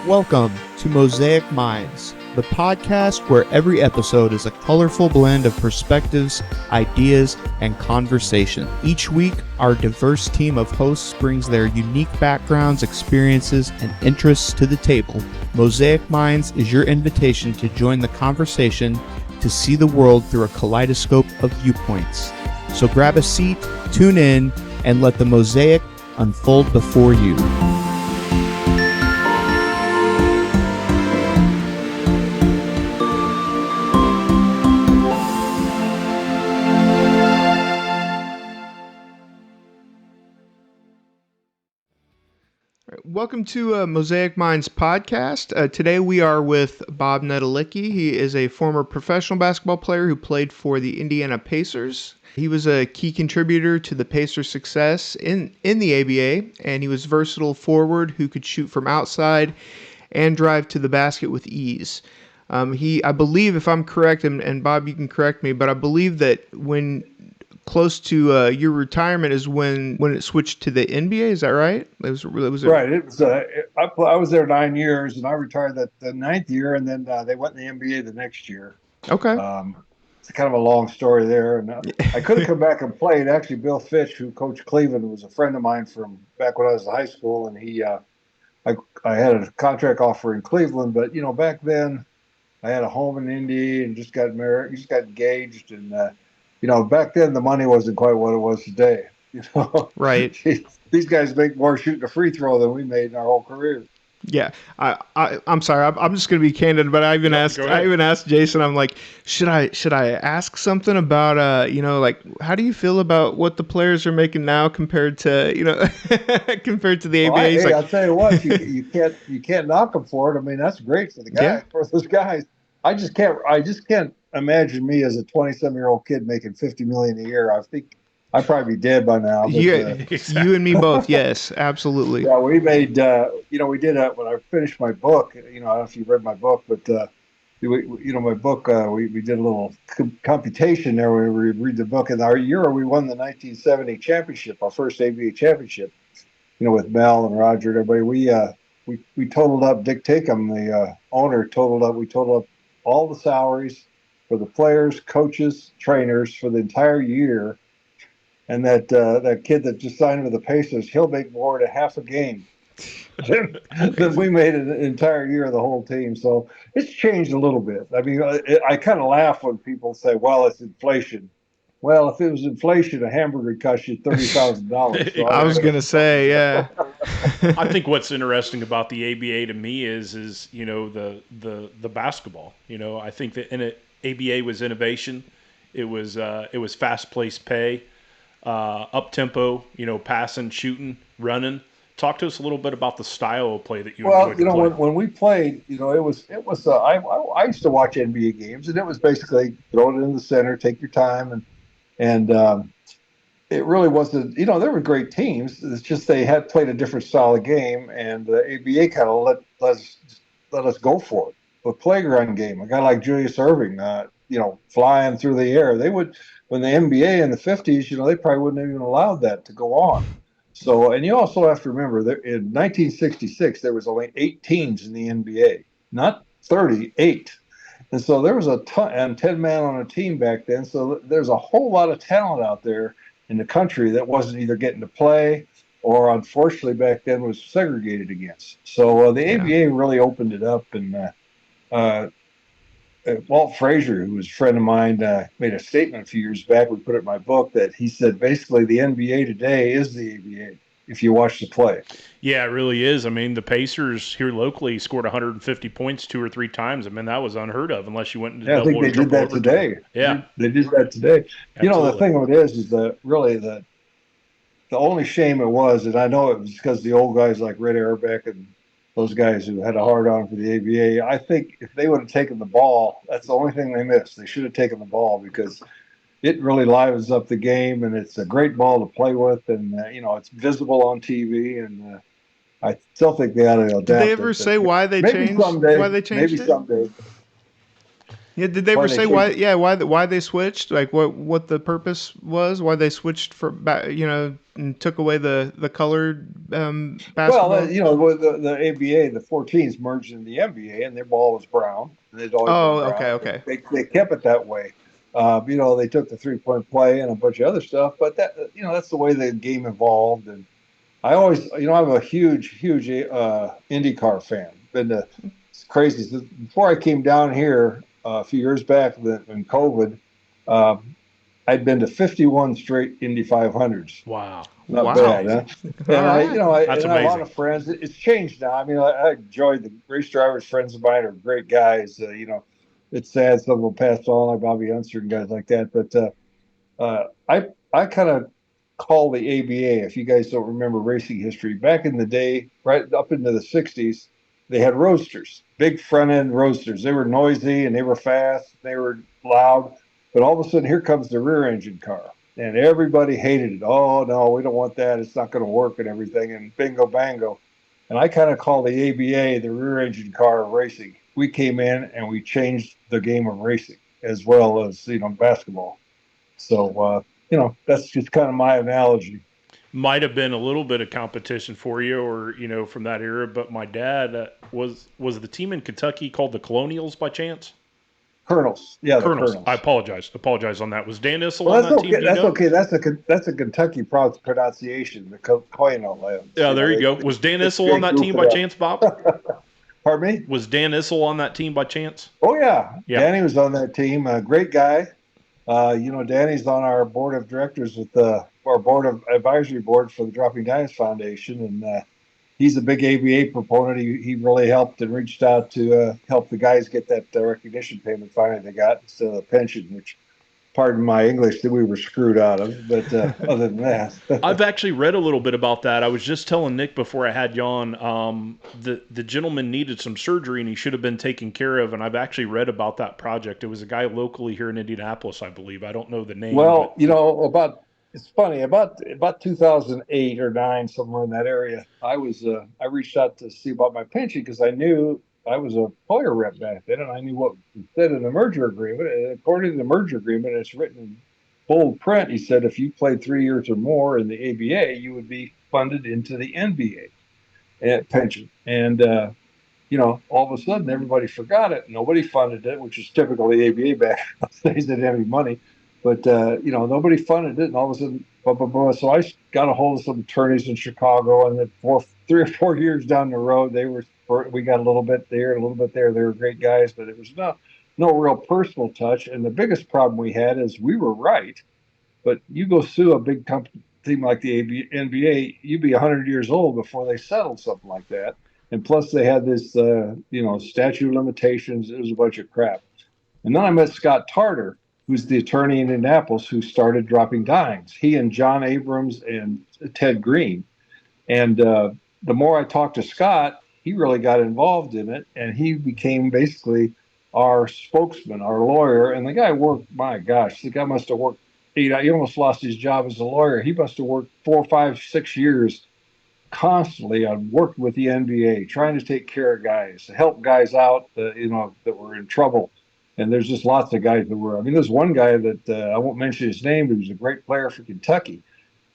Welcome to Mosaic Minds, the podcast where every episode is a colorful blend of perspectives, ideas, and conversation. Each week, our diverse team of hosts brings their unique backgrounds, experiences, and interests to the table. Mosaic Minds is your invitation to join the conversation to see the world through a kaleidoscope of viewpoints. So grab a seat, tune in, and let the mosaic unfold before you. Welcome to Mosaic Minds podcast. Today we are with Bob Netolicky. He is a former professional basketball player who played for the Indiana Pacers. He was a key contributor to the Pacers' success in the ABA, and he was versatile forward who could shoot from outside and drive to the basket with ease. I believe, if I'm correct, and Bob, you can correct me, but I believe that when close to your retirement is when it switched to the NBA. Is that right? It was right. It was. I was there 9 years, and I retired the ninth year, and then they went in the NBA the next year. Okay. It's kind of a long story there, and I could have come back and played. Actually, Bill Fitch, who coached Cleveland, was a friend of mine from back when I was in high school, and I had a contract offer in Cleveland, but back then I had a home in Indy and just got married, just got engaged, and back then the money wasn't quite what it was today. Right. These guys make more shooting a free throw than we made in our whole career. Yeah, I'm sorry. I'm just going to be candid, but I even asked Jason. I'm like, should I ask something about like how do you feel about what the players are making now compared to compared to the ABA? Well, I'll tell you what, you can't knock them for it. I mean, that's great for the guys. Yeah. For those guys, I just can't imagine me as a 27-year-old kid making $50 million a year. I think I'd probably be dead by now. But, exactly. You and me both. Yes, absolutely. Yeah, we made, we did when I finished my book. I don't know if you read my book, but my book, we did a little computation there where we read the book. And our year we won the 1970 championship, our first ABA championship. With Mel and Roger and everybody. We totaled up. Dick Takem, the owner, totaled up all the salaries for the players, coaches, trainers for the entire year. And that kid that just signed with the Pacers, he'll make more than half a game than we made an entire year of the whole team. So it's changed a little bit. I mean, I kind of laugh when people say, well, it's inflation. Well, if it was inflation, a hamburger would cost you $30,000. So I was going to say, yeah. I think what's interesting about the ABA to me is the basketball. I think that ABA was innovation. It was fast-paced play, up tempo. Passing, shooting, running. Talk to us a little bit about the style of play that you enjoyed. Well, when we played, it was. I used to watch NBA games, and it was basically throw it in the center, take your time, and it really wasn't. There were great teams. It's just they had played a different style of game, and the ABA kind of let us go for it. The playground game, a guy like Julius Erving, flying through the air. They would, when the NBA in the 50s, they probably wouldn't have even allowed that to go on. So, and you also have to remember that in 1966, there was only 8 teams in the NBA, not 38. And so there was a ton, and 10 men on a team back then. So there's a whole lot of talent out there in the country that wasn't either getting to play or, unfortunately, back then was segregated against. So the ABA really opened it up. And Walt Frazier, who was a friend of mine, made a statement a few years back. We put it in my book that he said basically the NBA today is the ABA if you watch the play. Yeah, it really is. I mean, the Pacers here locally scored 150 points 2 or 3 times. I mean, that was unheard of unless you went into double. I think they did that today. Yeah, they did that today. Absolutely. The thing of it is that really the only shame it was, and I know it was because the old guys like Red Auerbach and those guys who had a hard on for the ABA. I think if they would have taken the ball, that's the only thing they missed. They should have taken the ball because it really livens up the game, and it's a great ball to play with, and it's visible on TV, and I still think they ought to adapt. Did they ever say why they changed? Someday, why they changed maybe it? Someday. Yeah, did they Why ever they say why? changed? Yeah, why they switched? Like what the purpose was? Why they switched for and took away the colored Well, basketball? with the ABA, the four teams merged in the NBA, and their ball was brown, and it's always been Oh, brown. okay, okay. They kept it that way. They took the 3-point play and a bunch of other stuff, but that's the way the game evolved. And I always, I'm a huge IndyCar fan. Been to It's crazy. Before I came down here a few years back in COVID, um, I'd been to 51 straight Indy 500s. Wow, Not that's Wow. bad, huh? amazing. And All right. That's and I have a lot amazing. of friends. It's changed now. I mean, I enjoy the race drivers. Friends of mine are great guys. It's sad some of them passed on, like Bobby Unser and guys like that. But I kind of call the ABA. If you guys don't remember racing history, back in the day, right up into the '60s, they had roadsters, big front end roadsters. They were noisy and they were fast. They were loud. But all of a sudden, here comes the rear engine car, and everybody hated it. Oh no, we don't want that. It's not going to work and everything. And bingo bango. And I kind of call the ABA the rear engine car of racing. We came in and we changed the game of racing as well as basketball. So, that's just kind of my analogy. Might have been a little bit of competition for you, or from that era. But my dad was the team in Kentucky called the Colonials by chance? Colonels, yeah, the Colonels. I Colonels. apologize on that. Was Dan Issel Well, on that's that team? okay. Do you That's know? okay. That's a Kentucky pronunciation. The Colonel lands. Yeah, there you go. Was Dan Issel on They that goof team it by up. chance, Bob? Pardon me? Was Dan Issel on that team by chance? Oh yeah, Yeah. Danny was on that team. A great guy. Danny's on our board of directors with our board of advisory board for the Dropping Dimes Foundation, and he's a big ABA proponent. He really helped and reached out to help the guys get that recognition payment finally they got instead of the pension, which, pardon my English, that we were screwed out of. But other than I've that, actually read a little bit about that. I was just telling Nick before I had you on. The gentleman needed some surgery and he should have been taken care of. And I've actually read about that project. It was a guy locally here in Indianapolis, I believe. I don't know the name, well, but it's funny about 2008 or nine, somewhere in that area. I reached out to see about my pension because I knew I was a employer rep back then, and I knew what it said in the merger agreement. And according to the merger agreement, it's written in bold print. He said if you played 3 years or more in the ABA, you would be funded into the NBA pension. And all of a sudden everybody forgot it. Nobody funded it, which is typical of the ABA back in those days. They didn't have any money, but nobody funded it. And all of a sudden, blah, blah, blah. So I got a hold of some attorneys in Chicago, and then 3 or 4 years down the road, we got a little bit there, a little bit there. They were great guys, but it was no real personal touch. And the biggest problem we had is we were right, but you go sue a big company team like the NBA, you'd be 100 years old before they settled something like that. And plus, they had this, statute of limitations. It was a bunch of crap. And then I met Scott Tarter, who's the attorney in Indianapolis who started Dropping Dimes. He and John Abrams and Ted Green. And the more I talked to Scott, he really got involved in it, and he became basically our spokesman, our lawyer. And the guy worked, my gosh, the guy must have worked he almost lost his job as a lawyer. He must have worked 4, 5, 6 years constantly on working with the NBA, trying to take care of guys, help guys out, that were in trouble. And there's just lots of guys that were. I mean, there's one guy that I won't mention his name, but he was a great player for Kentucky.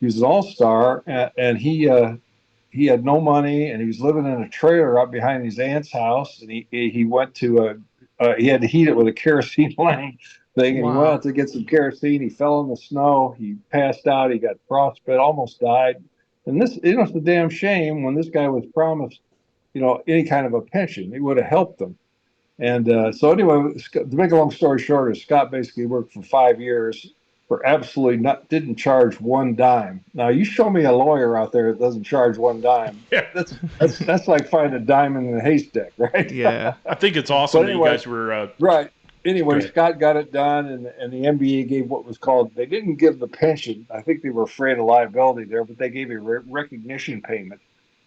He was an all-star, and he had no money, and he was living in a trailer out behind his aunt's house. And he went to he had to heat it with a kerosene lamp thing, and he went Wow. out to get some kerosene. He fell in the snow. He passed out. He got frostbite, almost died. And it's a damn shame when this guy was promised, any kind of a pension. It would have helped him. And so anyway, to make a long story short, is Scott basically worked for 5 years for absolutely not didn't charge one dime. Now you show me a lawyer out there that doesn't charge one dime. yeah, That's like finding a diamond in a haystack, right? Yeah. I think it's awesome But that you anyway, guys were. right. Go Anyway, ahead. Scott got it done, and the NBA gave what was called, they didn't give the pension. I think they were afraid of liability there, but they gave a recognition payment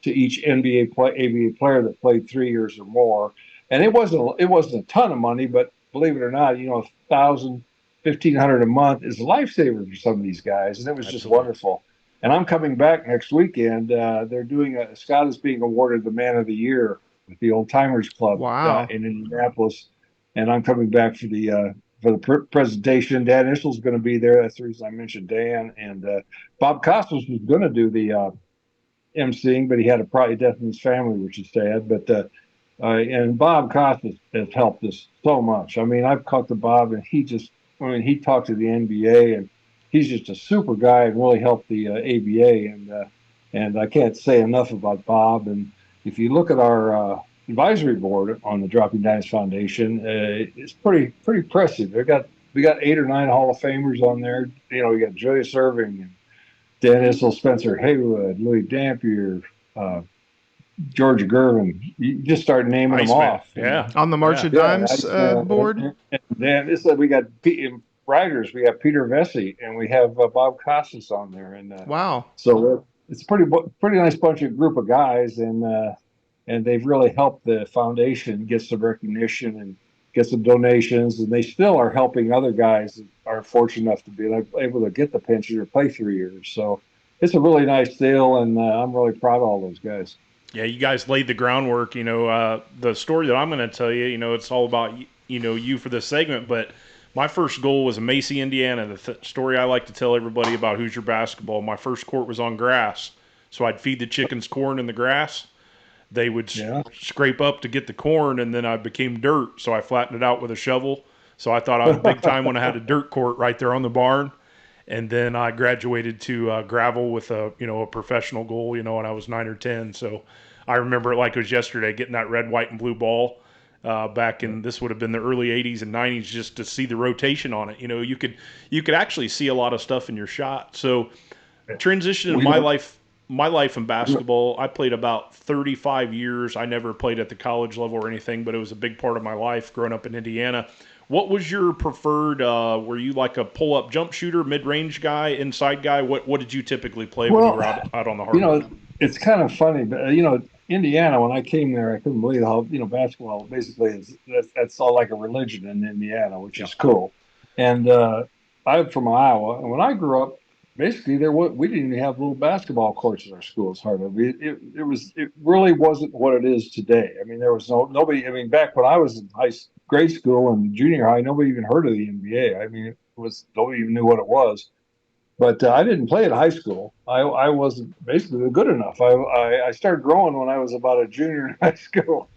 to each ABA player that played 3 years or more. And it wasn't a ton of money, but believe it or not, 1,000, 1,500 a month is a lifesaver for some of these guys, and it was just Absolutely. wonderful. And I'm coming back next weekend. Scott is being awarded the Man of the Year with the Old Timers Club Wow. in Indianapolis. and I'm coming back for the presentation. Dan Issel's going to be there. That's the reason I mentioned Dan. And Bob Costas was going to do the emceeing, but he had a probably death in his family, which is sad. But and Bob Costas has helped us so much. I mean, I've talked to Bob, and he talked to the NBA, and he's just a super guy and really helped the ABA. And I can't say enough about Bob. And if you look at our advisory board on the Dropping Dimes Foundation, it's pretty impressive. We got 8 or 9 Hall of Famers on there. You know, we got Julius Erving and Dan Issel, Spencer Haywood, Louis Dampier, George Gervin. You just start naming them off. Yeah. On the March of Dimes board? And then we got writers. We got Peter Vesey, and we have Bob Costas on there. And wow. So it's a pretty nice group of guys, and they've really helped the foundation get some recognition and get some donations, and they still are helping other guys that are fortunate enough to be able to get the pension or play 3 years. So it's a really nice deal, and I'm really proud of all those guys. Yeah, you guys laid the groundwork. You know, the story that I'm going to tell you, you know, it's all about, you know, you for this segment, but my first goal was in Macy, Indiana. The story I like to tell everybody about Hoosier basketball, my first court was on grass. So I'd feed the chickens corn in the grass. They would scrape up to get the corn, and then I became dirt. So I flattened it out with a shovel. So I thought I was big time when I had a dirt court right there on the barn. And then I graduated to gravel with a professional goal, you know, when I was 9 or 10. So I remember it like it was yesterday, getting that red, white, and blue ball back in, this would have been the early 80s and 90s, just to see the rotation on it. You know, you could actually see a lot of stuff in your shot. So transition in my life in basketball, I played about 35 years. I never played at the college level or anything, but it was a big part of my life growing up in Indiana. What was your preferred, were you like a pull-up jump shooter, mid-range guy, inside guy? What did you typically play when you were out on the hardwood? You know, it's kind of funny, but, you know, Indiana, when I came there, I couldn't believe how, you know, basketball basically that's all like a religion in Indiana, which is cool. And I'm from Iowa, and when I grew up, basically we didn't even have little basketball courts in our schools hardly. It really wasn't what it is today. I mean, there was nobody. I mean, back when I was in grade school and junior high, nobody even heard of the NBA. I mean, nobody even knew what it was. But I didn't play at high school. I wasn't basically good enough. I started growing when I was about a junior in high school,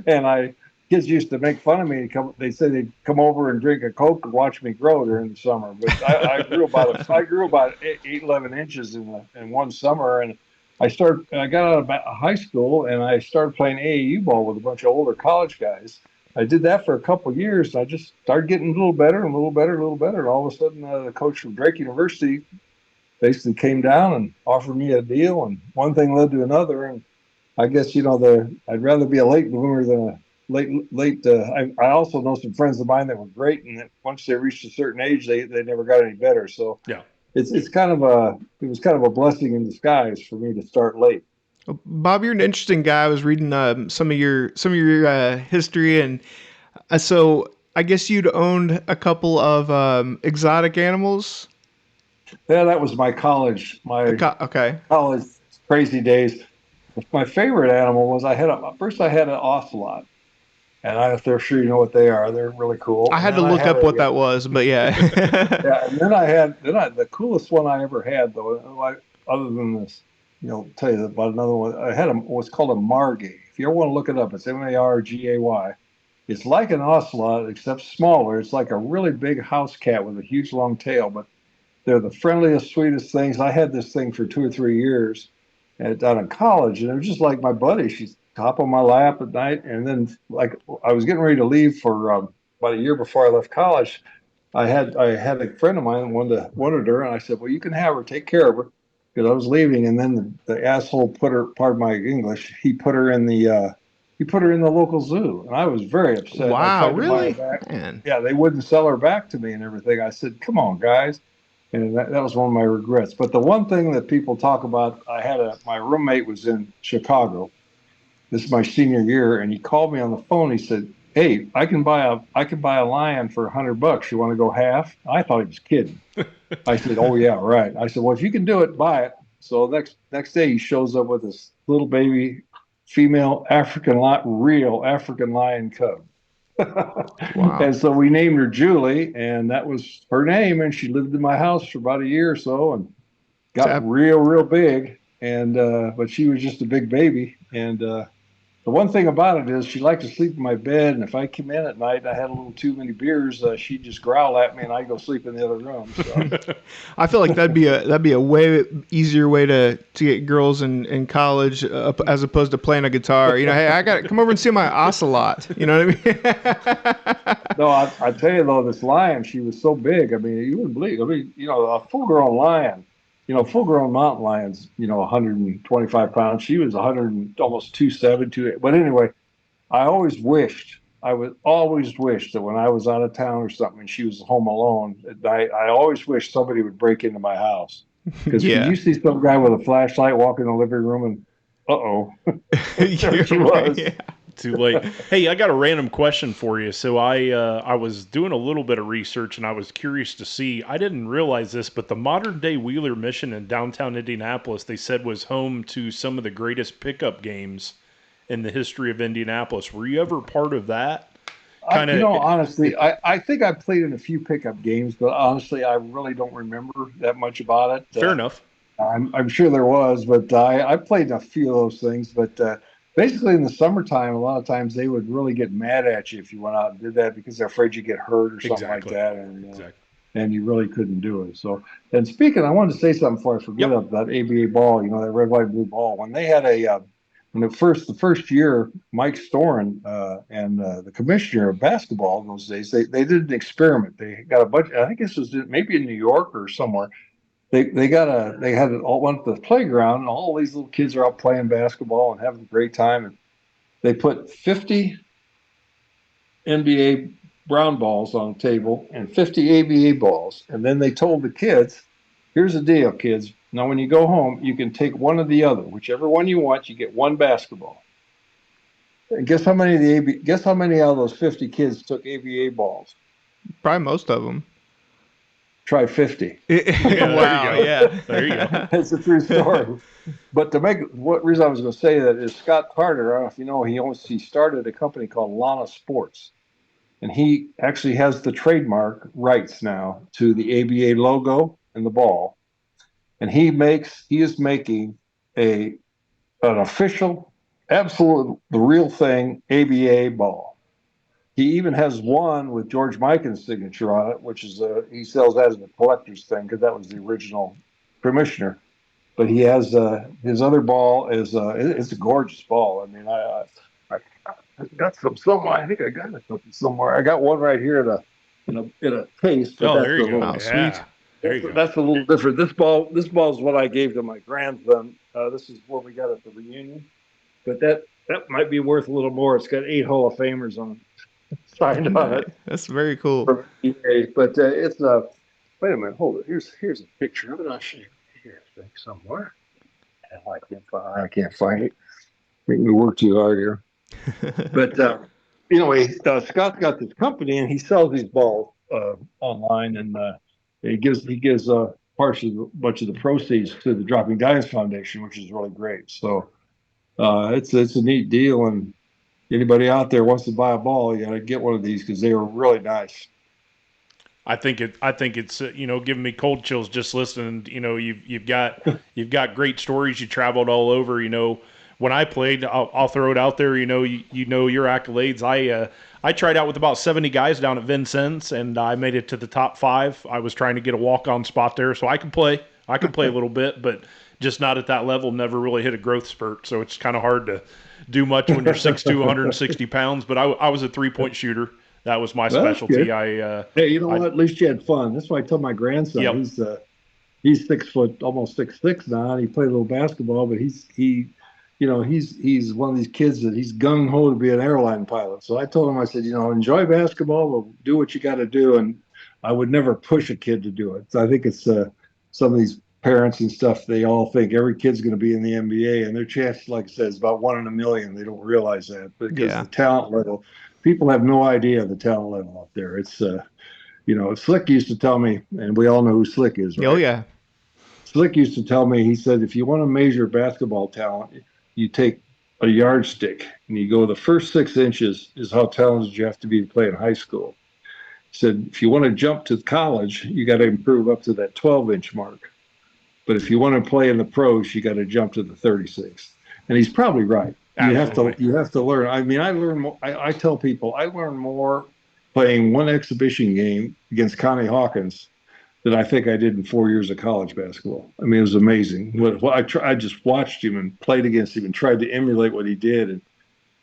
and kids used to make fun of me. They said they'd come over and drink a Coke and watch me grow during the summer. But I grew about 11 inches in one summer, and I got out of high school and I started playing AAU ball with a bunch of older college guys. I did that for a couple of years. I just started getting a little better and a little better and a little better. And all of a sudden, the coach from Drake University basically came down and offered me a deal, and one thing led to another. And I guess, you know, I'd rather be a late bloomer than a late. I also know some friends of mine that were great, and that once they reached a certain age, they never got any better. So yeah, it was kind of a blessing in disguise for me to start late. Bob, you're an interesting guy. I was reading some of your history, and so I guess you'd owned a couple of exotic animals. Yeah, that was my college college crazy days. My favorite animal was I had an ocelot, and I'm sure you know what they are. They're really cool. I had to look up what that was, but yeah. Yeah, and then the coolest one I ever had, though, other than this, you know, tell you about another one. I had what's called a margay. If you ever want to look it up, it's Margay. It's like an ocelot except smaller. It's like a really big house cat with a huge long tail, but they're the friendliest, sweetest things. I had this thing for 2 or 3 years down in college, and it was just like my buddy. She's top on my lap at night, and then like I was getting ready to leave for about a year before I left college. I had a friend of mine wanted her, and I said, "Well, you can have her. Take care of her," because I was leaving. And then the asshole put her. Pardon my English. He put her in the local zoo, and I was very upset. Wow, really? Man. Yeah, they wouldn't sell her back to me and everything. I said, "Come on, guys." And that was one of my regrets. But the one thing that people talk about, my roommate was in Chicago. This is my senior year, and he called me on the phone. He said, "Hey, I can buy a lion for $100. You want to go half?" I thought he was kidding. I said, "Oh yeah, right." I said, "Well, if you can do it, buy it." So next day he shows up with this little baby female real African lion cub. Wow. And so we named her Julie, and that was her name. And she lived in my house for about a year or so and got Tap. real big. And but she was just a big baby. And the one thing about it is she liked to sleep in my bed, and if I came in at night and I had a little too many beers, she'd just growl at me, and I'd go sleep in the other room. So I feel like that'd be a way easier way to get girls in college as opposed to playing a guitar. Hey, I got come over and see my ocelot. You know what I mean? no, I tell you though, this lion, she was so big. I mean, you wouldn't believe. I mean, a full-grown lion, full-grown mountain lions, 125 pounds. She was 100 and almost 270, 280. But anyway, I would always wish that when I was out of town or something and she was home alone at night, I always wish somebody would break into my house. Because Yeah. you see some guy with a flashlight walk in the living room and, there she was. Yeah. Too late. Hey, I got a random question for you. So I was doing a little bit of research and I was curious to see. I didn't realize this, but the modern day Wheeler Mission in downtown Indianapolis, they said was home to some of the greatest pickup games in the history of Indianapolis. Were you ever part of that? Kind of. Honestly, I think I played in a few pickup games, but honestly, I really don't remember that much about it. Fair enough. I'm sure there was, but I played in a few of those things. But basically, in the summertime, a lot of times they would really get mad at you if you went out and did that because they're afraid you get hurt or something like Exactly. that, Exactly. and you really couldn't do it. So, and speaking, I wanted to say something before I forget Yep. about that ABA ball. That red, white, blue ball. When they had when the first year, Mike Storin and the commissioner of basketball in those days, they did an experiment. They got a bunch. I think this was maybe in New York or somewhere. They had it all went to the playground, and all these little kids are out playing basketball and having a great time. And they put 50 NBA brown balls on the table and 50 ABA balls, and then they told the kids, "Here's the deal, kids. Now, when you go home, you can take one or the other, whichever one you want. You get one basketball." And guess how many out of those 50 kids took ABA balls? Probably most of them. Try 50. Wow. Yeah. There you go. It's a true story. But what reason I was going to say that is Scott Carter. I don't know if you know, he started a company called Lana Sports, and he actually has the trademark rights now to the ABA logo and the ball, and he is making an official, absolute, the real thing ABA ball. He even has one with George Mikan's signature on it, which is he sells that as a collector's thing because that was the original commissioner. But he has his other ball is it's a gorgeous ball. I mean, I got some somewhere. I think I got it somewhere. I got one right here in a case. But Oh, that's there you a go. little, Oh, Yeah. sweet. There you go. that's a little different. This ball is what I gave to my grandson. This is what we got at the reunion. But that might be worth a little more. It's got 8 Hall of Famers on signed on it. That's very cool. From EA. But it's wait a minute, hold it. Here's a picture of it. I'll show you here, I think somewhere. I can't find it. Making me work too hard here. But Scott's got this company and he sells these balls online, and he gives parts of a bunch of the proceeds to the Dropping Dimes Foundation, which is really great. So it's a neat deal, and anybody out there wants to buy a ball, you got to get one of these because they are really nice. I think it's giving me cold chills just listening. You've got great stories. You traveled all over. When I played, I'll throw it out there. Your accolades. I tried out with about 70 guys down at Vincennes, and I made it to the top 5. I was trying to get a walk-on spot there, so I can play. I can play a little bit, but just not at that level. Never really hit a growth spurt, so it's kind of hard to do much when you're 6'2", 160 pounds. But I was a 3-point shooter. That was my specialty. Hey, you know what? At least you had fun. That's why I tell my grandson. Yep. He's 6 foot, almost 6'6" now, and he played a little basketball. But he's one of these kids that he's gung ho to be an airline pilot. So I told him, I said, enjoy basketball, but do what you got to do. And I would never push a kid to do it. So I think it's some of these parents and stuff. They all think every kid's going to be in the NBA, and their chance, like I said, is about 1 in a million. They don't realize that because the talent level. People have no idea the talent level up there. It's, Slick used to tell me, and we all know who Slick is, right? Oh, yeah. Slick used to tell me, he said, if you want to measure basketball talent, you take a yardstick, and you go the first 6 inches is how talented you have to be to play in high school. He said if you want to jump to college, you got to improve up to that 12-inch mark. But if you want to play in the pros, you got to jump to the 36. And he's probably right. Absolutely. You have to learn. I mean, I learn more. I tell people I learned more playing one exhibition game against Connie Hawkins than I think I did in 4 years of college basketball. I mean, it was amazing. I just watched him and played against him and tried to emulate what he did,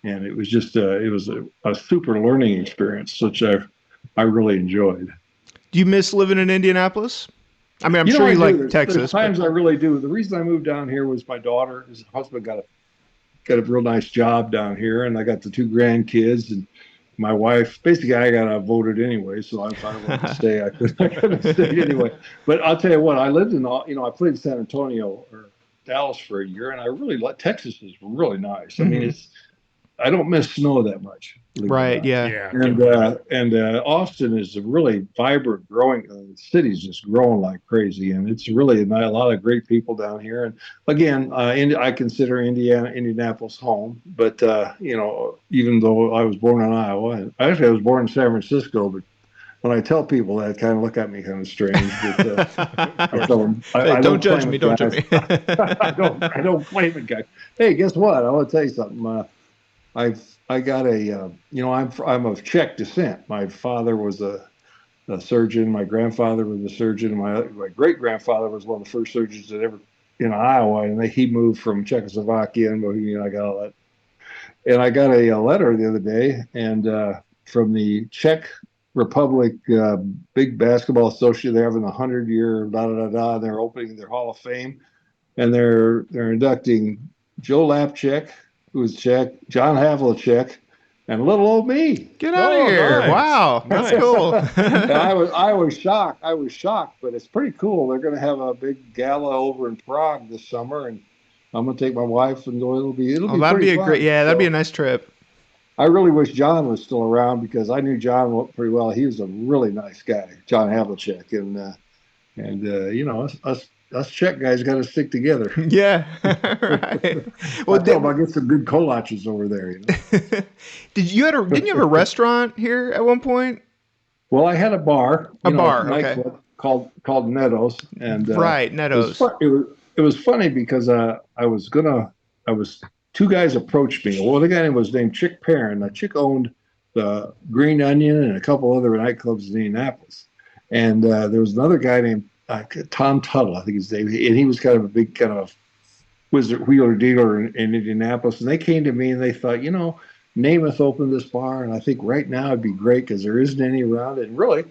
and it was just it was a super learning experience, which I really enjoyed. Do you miss living in Indianapolis? I mean, I'm You know, sure I you do. like There's Texas, but times I really do. The reason I moved down here was my daughter, his husband got a real nice job down here, and I got the 2 grandkids, and my wife. Basically, I got outvoted anyway, so if I wanted to stay, I could have stayed anyway. But I'll tell you what, I lived in I played in San Antonio or Dallas for a year, and I really like Texas is really nice. I mean, I don't miss snow that much, believe it or right, not. yeah. Yeah, can't believe it. And Austin is a really vibrant, growing. The city's just growing like crazy, and it's really a lot of great people down here. And again, I consider Indianapolis home. But even though I was born in Iowa, and actually I was born in San Francisco, but when I tell people that, kind of look at me kind of strange. But I tell them Hey, I don't don't judge claim me. it, Don't judge guys. me. I don't claim it, guys. Hey, guess what? I want to tell you something. I got I'm of Czech descent. My father was a surgeon. My grandfather was a surgeon. My great grandfather was one of the first surgeons that ever in Iowa, and he moved from Czechoslovakia and Bohemia. I got all that, and I got a letter the other day, and from the Czech Republic big basketball association. They're having 100-year da da da da. They're opening their Hall of Fame, and they're inducting Joe Lapchek, who was Czech, John Havlicek, and little old me. Get out of Oh, here. nice. Wow. That's Nice. cool. And I was shocked. I was shocked, but it's pretty cool. They're going to have a big gala over in Prague this summer, and I'm going to take my wife and go. It'll Oh, be that'd pretty be a great, fun. yeah, that'd be a So nice trip. I really wish John was still around because I knew John pretty well. He was a really nice guy, John Havlicek, us Czech guys got to stick together. Yeah. Right. I Well, tell them I'll get some good kolaches over there. didn't you have a restaurant here at one point? Well, I had a bar, A a bar, okay. nightclub called Netto's, and Right, it was Netto's. fun. It was funny because I was two guys approached me. Well, the guy was named Chick Perrin. Chick owned the Green Onion and a couple other nightclubs in Indianapolis, and there was another guy named Tom Tuttle, I think his name, and he was kind of a big kind of wheeler dealer in Indianapolis. And they came to me and they thought, Namath opened this bar, and I think right now it'd be great because there isn't any around. And really,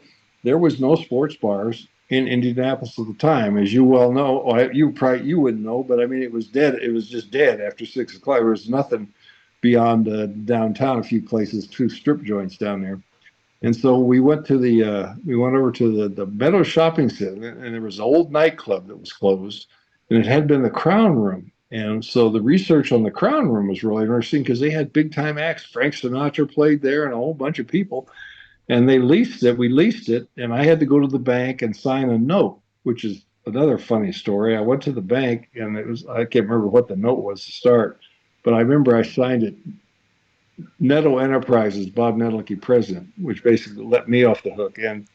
there was no sports bars in Indianapolis at the time, as you well know. Well, you wouldn't know, but I mean, it was dead. It was just dead after 6 o'clock. There was nothing beyond downtown. A few places, 2 strip joints down there. And so we went over to the Meadow Shopping Center, and there was an old nightclub that was closed, and it had been the Crown Room. And so the research on the Crown Room was really interesting because they had big time acts. Frank Sinatra played there and a whole bunch of people. And they leased it. We leased it, and I had to go to the bank and sign a note, which is another funny story. I went to the bank, and I can't remember what the note was to start, but I remember I signed it Netto Enterprises, Bob Netolicky, president, which basically let me off the hook. And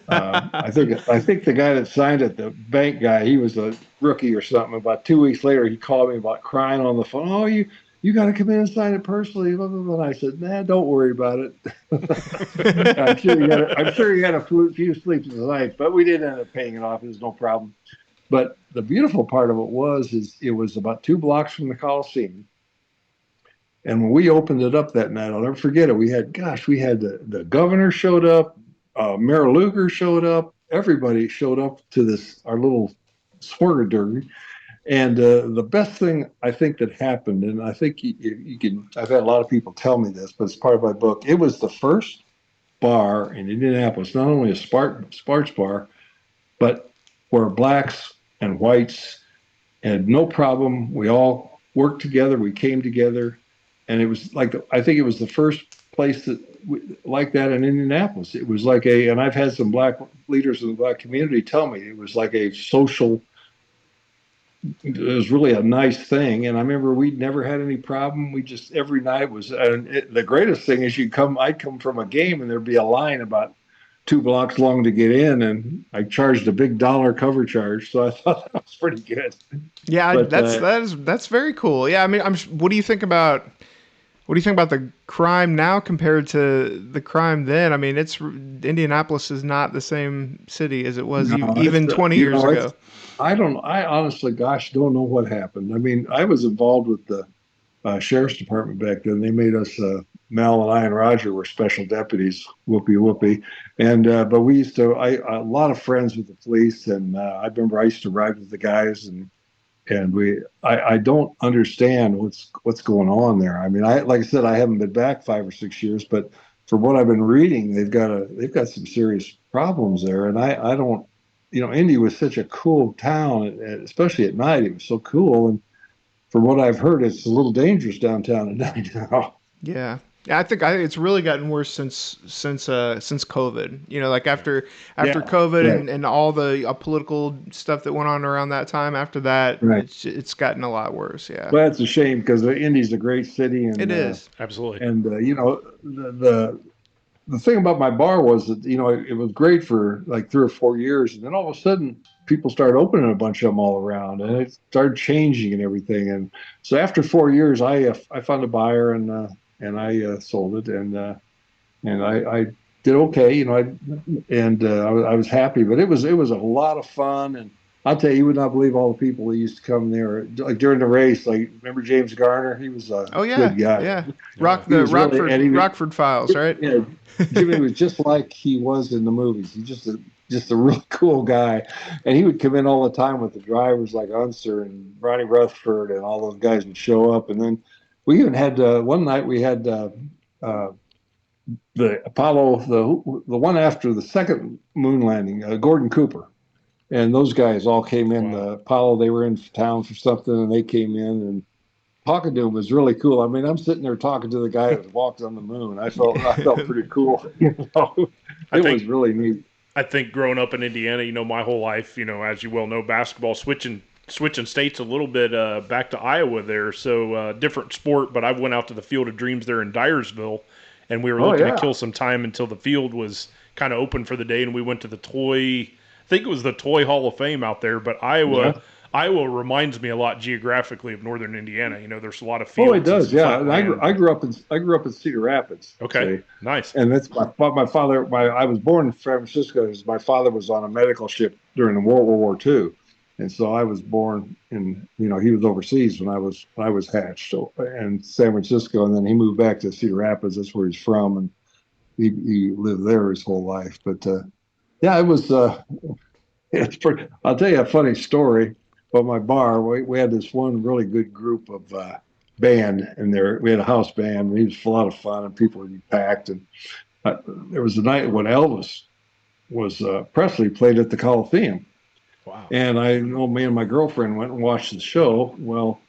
I think the guy that signed it, the bank guy, he was a rookie or something. About 2 weeks later, he called me about crying on the phone. Oh, you got to come in and sign it personally. Blah, blah, blah. And I said, nah, don't worry about it. I'm sure you got a few sleepless nights, but we did end up paying it off. It was no problem. But the beautiful part of it was about 2 blocks from the Coliseum. And when we opened it up that night, I'll never forget it. We had the governor showed up, Mayor Luger showed up, everybody showed up to our little swirgadergy. And the best thing I think that happened, and I think you can, I've had a lot of people tell me this, but it's part of my book. It was the first bar in Indianapolis, not only a sports bar, but where blacks and whites had no problem. We all worked together. We came together. And it was I think it was the first place like that in Indianapolis. It was and I've had some black leaders in the black community tell me it was like a social it was really a nice thing. And I remember we never had any problem. We just every night was, and the greatest thing is I'd come from a game and there'd be a line about 2 blocks long to get in, and I charged a big dollar cover charge. So I thought that was pretty good. Yeah, But that's very cool. Yeah, I mean, what do you think about the crime now compared to the crime then? I mean, Indianapolis is not the same city as it was no, even 20 years ago. I honestly, gosh, don't know what happened. I mean, I was involved with the sheriff's department back then. They made us, Mel and I and Roger were special deputies, whoopee whoopee. And, but we used to, a lot of friends with the police. And I remember I used to ride with the guys and I don't understand what's going on there. I mean, like I said, I haven't been back 5 or 6 years, but from what I've been reading, they've got some serious problems there. And I don't, Indy was such a cool town, especially at night. It was so cool. And from what I've heard, it's a little dangerous downtown at night now. Yeah. I think it's really gotten worse since COVID. Like after Yeah, COVID right, and all the political stuff that went on around that time. After that, right. it's gotten a lot worse. Yeah, Well, that's a shame because Indy's a great city, it is. Absolutely. and the thing about my bar was that it was great for like 3 or 4 years, and then all of a sudden people started opening a bunch of them all around, and it started changing and everything. And so after 4 years, I found a buyer and I sold it, and I did okay, I was happy, but it was a lot of fun. And I'll tell you, you would not believe all the people that used to come there, like during the race. Like, remember James Garner? He was a Oh yeah, good guy. yeah. Yeah. He was really, and Rockford Files, right? yeah, Jimmy was just like he was in the movies. He's just a really cool guy, and he would come in all the time with the drivers like Unser and Ronnie Rutherford, and all those guys would show up. And then we even had one night we had uh, the Apollo, the one after the second moon landing, Gordon Cooper, and those guys all came in. Wow. The Apollo, they were in town for something, and they came in, and talking to him was really cool. I mean, I'm sitting there talking to the guy that walked on the moon. I felt pretty cool. I It think was really neat. I think growing up in Indiana, my whole life, as you well know, basketball switching states a little bit back to Iowa there. So different sport, but I went out to the Field of Dreams there in Dyersville, and we were Oh looking to yeah, kill some time until the field was kind of open for the day, and we went to I think it was the Toy Hall of Fame out there. But yeah. Iowa reminds me a lot geographically of northern Indiana. There's a lot of Oh, it fields and does. some Yeah, flat and land. I grew up in Cedar Rapids. Okay, See, nice. and that's my father. I was born in San Francisco because my father was on a medical ship during the World War II, and so I was born in. He was overseas when I was hatched, so in San Francisco, and then he moved back to Cedar Rapids. That's where he's from, and he lived there his whole life. But yeah, it was. I'll tell you a funny story about my bar. We had this one really good group of band, and there we had a house band, and it was a lot of fun, and people would be packed. And there was a night when Elvis was Presley played at the Coliseum, Wow. and I know me and my girlfriend went and watched the show. Well,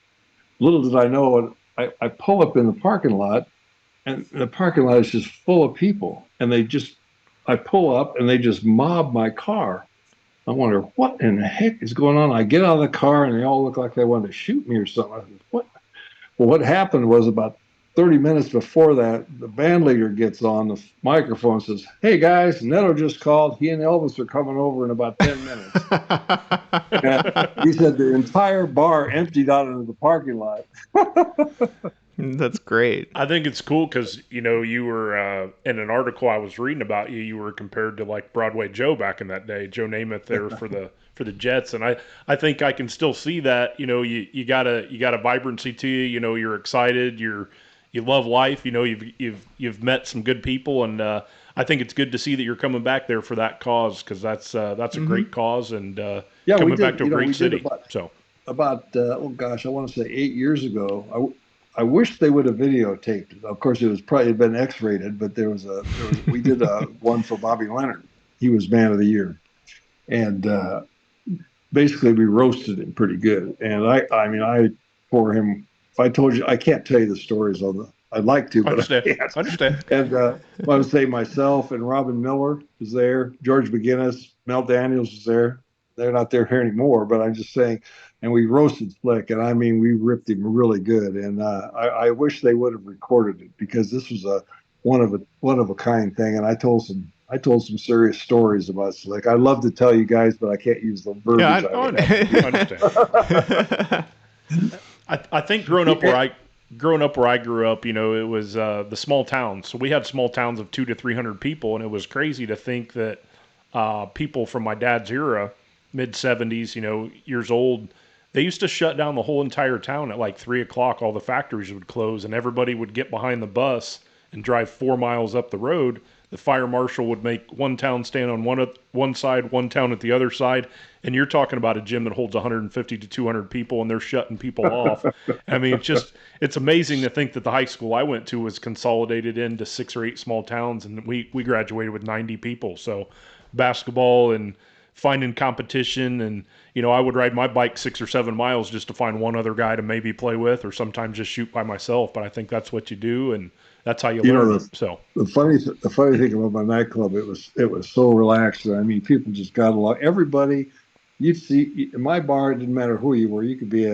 little did I know, I pull up in the parking lot, and the parking lot is just full of people, and I pull up, and they just mob my car. I wonder what in the heck is going on. I get out of the car and they all look like they wanted to shoot me or something. I said, what? Well, what happened was about 30 minutes before that, the band leader gets on the microphone and says, "Hey guys, Neto just called. He and Elvis are coming over in about 10 minutes." And he said the entire bar emptied out into the parking lot. That's great. I think it's cool because you were in an article I was reading about you. You were compared to like Broadway Joe back in that day, Joe Namath there for the Jets, and I think I can still see that. You got a vibrancy to you. You're excited. You love life. You've met some good people, and I think it's good to see that you're coming back there for that cause because that's a great cause and Yeah, we coming did. back to a We great did city. So about oh gosh, I want to say 8 years ago. I wish they would have videotaped it. Of course, it was probably been X-rated, but we did one for Bobby Leonard. He was Man of the Year, and basically we roasted him pretty good. And I mean, for him, if I told you, I can't tell you the stories on the. I'd like to, but I can't. Understand. And I would say myself and Robin Miller was there, George McGinnis, Mel Daniels was there, they're not there here anymore. But I'm just saying, and we roasted Slick, and I mean, we ripped him really good. And I wish they would have recorded it because this was a one of a kind thing. And I told some serious stories about Slick. I'd love to tell you guys, but I can't use the Yeah, verbiage. I understand. I think growing up where I grew up, it was the small towns. So we had small towns of 200 to 300 people, and it was crazy to think that people from my dad's era, mid 70s, years old, they used to shut down the whole entire town at like 3 o'clock. All the factories would close, and everybody would get behind the bus and drive 4 miles up the road. The fire marshal would make one town stand on one side, one town at the other side, and you're talking about a gym that holds 150 to 200 people, and they're shutting people off. I mean, it's amazing to think that the high school I went to was consolidated into 6 or 8 small towns, and we graduated with 90 people. So basketball and finding competition, and I would ride my bike 6 or 7 miles just to find one other guy to maybe play with, or sometimes just shoot by myself. But I think that's what you do, and that's how you learn. The funny thing about my nightclub, it was so relaxed. I mean, people just got along. Everybody, you'd see in my bar, it didn't matter who you were. You could be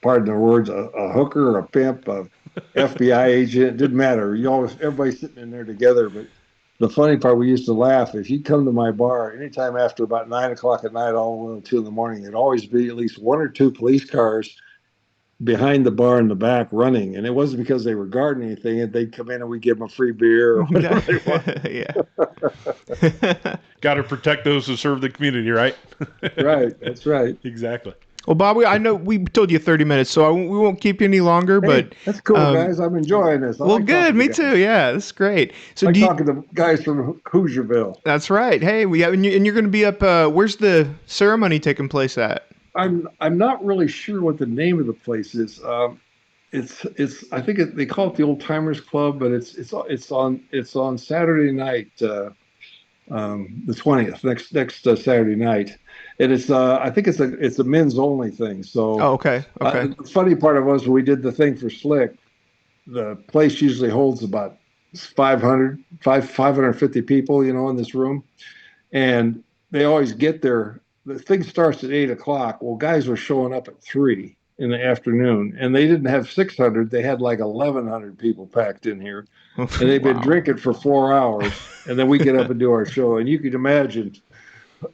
pardon the words, a hooker, a pimp, a FBI agent. It didn't matter. Everybody sitting in there together. But the funny part, we used to laugh. If you'd come to my bar anytime after about 9 o'clock at night, all the way until 2 in the morning, there'd always be at least 1 or 2 police cars behind the bar in the back running. And it wasn't because they were guarding anything. They'd come in and we'd give them a free beer or whatever they wanted. Yeah. Got to protect those who serve the community, right? Right. That's right. Exactly. Well, Bob, I know we told you 30 minutes, so we won't keep you any longer. Hey, but that's cool, guys. I'm enjoying this. Well, good. Me too. Yeah, that's great. So I'm talking to guys from Hoosierville. That's right. Hey, and you're going to be up. Where's the ceremony taking place at? I'm not really sure what the name of the place is. It's I think they call it the Old Timers Club, but it's on Saturday night, the 20th, next Saturday night, and I think it's a men's only thing. So okay. The funny part of it was when we did the thing for Slick, the place usually holds about 550 people, in this room, and they always get there. The thing starts at 8 o'clock. Well, guys were showing up at 3 in the afternoon, and they didn't have 600. They had like 1,100 people packed in here, and they've been drinking for 4 hours, and then we get up and do our show. And you can imagine,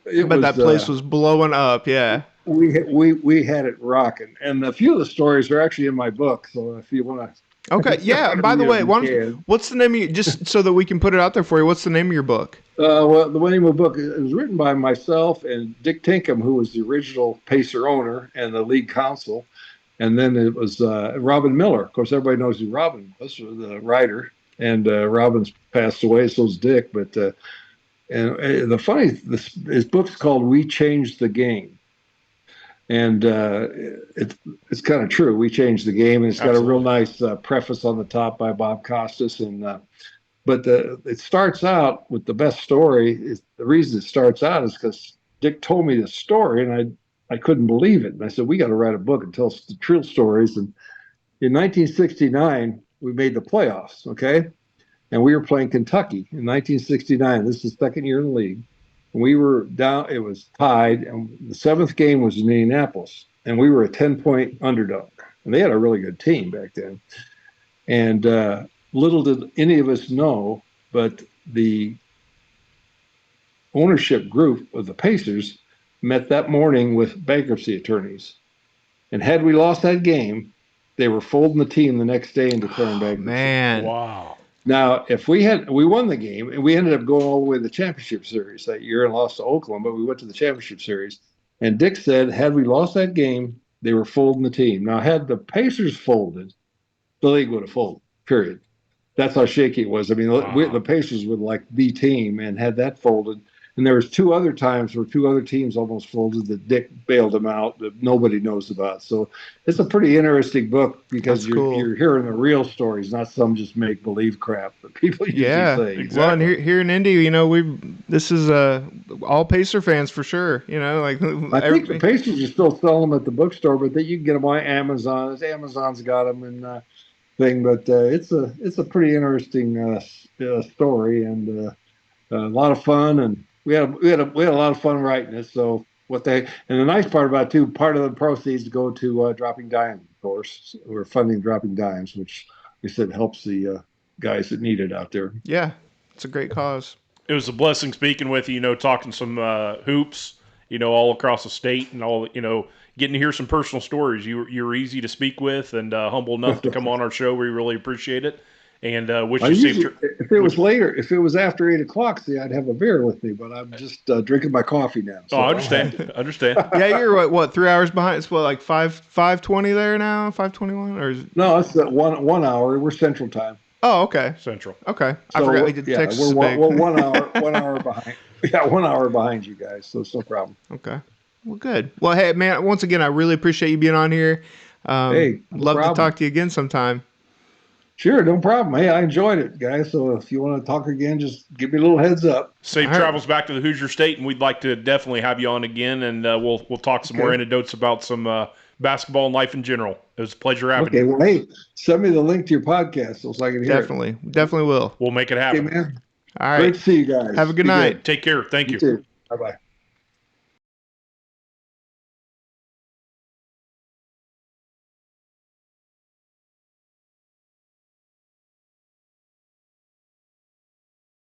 that place was blowing up. Yeah, we had it rocking, and a few of the stories are actually in my book. So if you want to. Okay. Yeah. By the way, what's the name of just so that we can put it out there for you? What's the name of your book? Well, the name of the book, it was written by myself and Dick Tinkham, who was the original Pacer owner and the league counsel. And then it was Robin Miller. Of course, everybody knows who Robin was, the writer. And Robin's passed away, so's Dick. But his book's called We Changed the Game. And it's kind of true. We changed the game, and it's got a real nice preface on the top by Bob Costas. But it starts out with the best story. The reason it starts out is because Dick told me the story, and I couldn't believe it. And I said, we got to write a book and tell us the true stories. And in 1969, we made the playoffs, okay? And we were playing Kentucky in 1969. This is the second year in the league. We were down, it was tied, and the 7th game was in Indianapolis, and we were a 10-point underdog. And they had a really good team back then. And little did any of us know, but the ownership group of the Pacers met that morning with bankruptcy attorneys. And had we lost that game, they were folding the team the next day and declaring bankruptcy. Man. Wow. Now, if we won the game, and we ended up going all the way to the championship series that year and lost to Oakland, but we went to the championship series. And Dick said, had we lost that game, they were folding the team. Now, had the Pacers folded, the league would have folded, period. That's how shaky it was. I mean, the Pacers were like the team, and had that folded. And there was 2 other times where 2 other teams almost folded that Dick bailed them out that nobody knows about. So it's a pretty interesting book because you're hearing the real stories, not some just make-believe crap that people usually say. Exactly. Well, and here in Indy, this is all Pacer fans for sure. I think the Pacers are still selling them at the bookstore, but you can get them on Amazon. Amazon's got them and thing. But it's a pretty interesting story and a lot of fun and. we had a lot of fun writing it. So and the nice part about it too, part of the proceeds go to Dropping Dimes, of course. We're funding Dropping Dimes, which we said helps the guys that need it out there. Yeah, it's a great cause. It was a blessing speaking with you. Talking some hoops. All across the state and all. Getting to hear some personal stories. You're easy to speak with and humble enough to come on our show. We really appreciate it. And wish you safe. If it was later, if it was after 8:00, see, I'd have a beer with me. But I'm just drinking my coffee now. So. Oh, I understand. Understand. Yeah, you're what 3 hours behind? It's what, like 5:20 there now, 5:21, or is it... No, it's 1 hour. We're Central Time. Oh, okay. Central. Okay, so, I forgot we did Texas. We're 1 hour, 1 hour behind. Yeah, 1 hour behind you guys, so it's no problem. Okay. Well, good. Well, hey, man, once again, I really appreciate you being on here. Hey, no love problem. to talk to you again sometime. Sure, no problem. Hey, I enjoyed it, guys. So if you want to talk again, just give me a little heads up. Safe travels back to the Hoosier State, and we'd like to definitely have you on again, and we'll talk some more anecdotes about some basketball and life in general. It was a pleasure having you. Okay, well, hey, send me the link to your podcast so I can hear it. Definitely will. We'll make it happen. Okay, man. All right. Great to see you guys. Have a good night. Take care. Thank you. You too. Bye-bye.